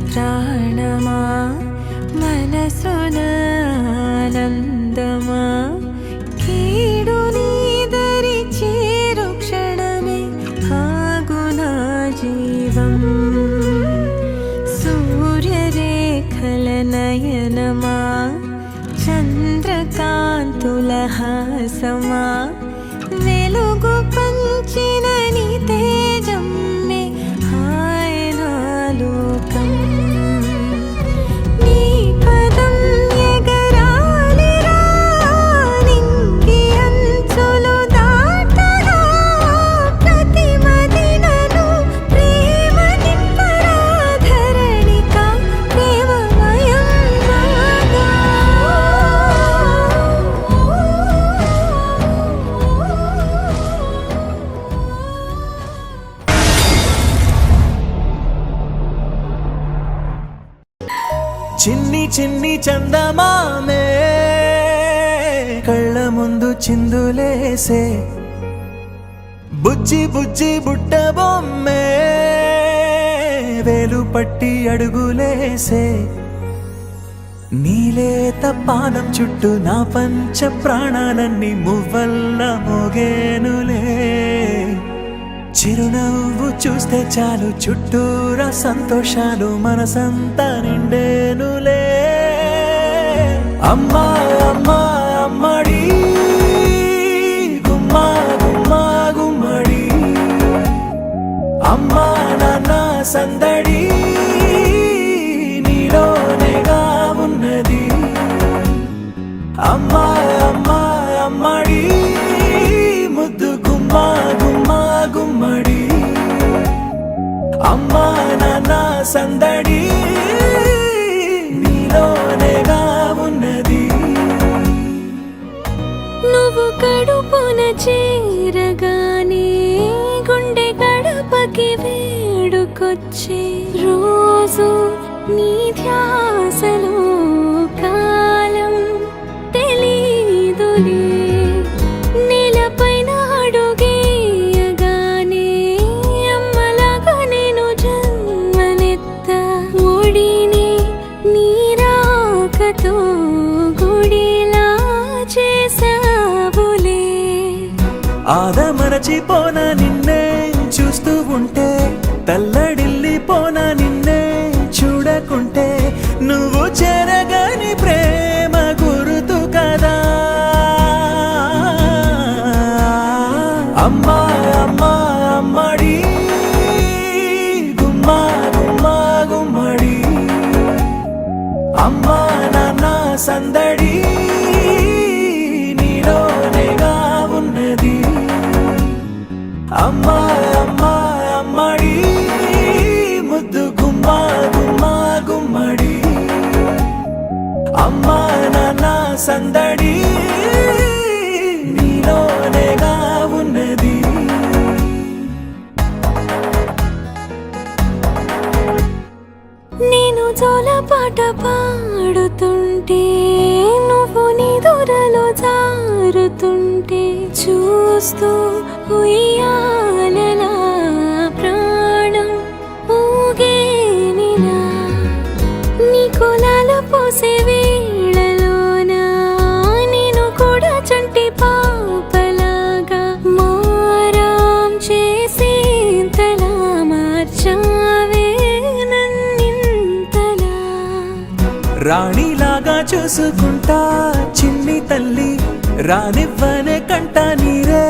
ప్రాణమా మనసున ఆనందమా కీడు నీదరి చేరు క్షణమే ఆగునా జీవం సూర్యరేఖల నయనమా చంద్రకాంతుల హాసమా వెలుగు పంచిన నీ తేజమ్మే హాయనాలోకం నీ పదం ఎగరాలిరా నింగి అంచులు దాటగా ప్రతి మదినను ప్రేమ నింపరా ధరణిక ప్రేమమయం మాగా చిన్ని చిన్ని చందమామే కళ్ళ ముందు చిందులేసే బుజ్జి బుజ్జి బుట్ట బొమ్మే వేలు పట్టి అడుగులేసే నీలేత పానం చుట్టూ నా పంచ ప్రాణాలన్నీ మువ్వల్ల మోగేనులే చిరునవ్వు చూస్తే చాలు చుట్టూరా సంతోషాలు మనసంతా నిండేనులే అమ్మా అమ్మా అమ్మడి గుమ్మా గుమ్మా గుమ్మడి అమ్మా నాన్న సందడి నీలోనేగా ఉన్నది అమ్మా అమ్మా అమ్మడి ముద్దు గుమ్మా గుమ్మా గుమ్మడి అమ్మా నాన్న సందడి నీలోనేగా ఉన్నది నువ్వు కడుపున చేరగానే గుండె గడపకి వేడుకొచ్చే రోజు నీ ధ్యాసలో కాలం తెలీదులే నేలపైన అడుగేయగానే అమ్మలాగా నేను జన్మనెత్త ఒడిని నీరాకతో గుడిలా చేసావులే ఆదమరచిపోన నిన్నే చూస్తూ ఉంటే తల్లడిల్లిపోన నిన్నే చూడకుంటే నువ్వు చెరగని ప్రేమ గుర్తు కదా అమ్మా అమ్మా అమ్మడి గుమ్మా గుమ్మా గుమ్మడి అమ్మా నాన్న సందడి నీలోనేగా ఉన్నది అమ్మా అమ్మా అమ్మడి ముద్దు గుమ్మా గుమ్మా గుమ్మడి అమ్మా నాన్న సందడి నీలోనేగా ఉన్నది నేను జోలపాట పాడుతుంటే నువ్వు నీ దూరలో జారుతుంటే చూస్తూ ఉయ్యాలలా ప్రాణం ఊగేనిలా నీ కులాల పోసే వేళలోన నేను కూడా చంటి పాపలాగా మారాం చేసేంతలా మార్చావే నన్నింతలా రాణిలాగా చూసుకుంటా చిన్ని తల్లి రానివ్వనే కంట నీరే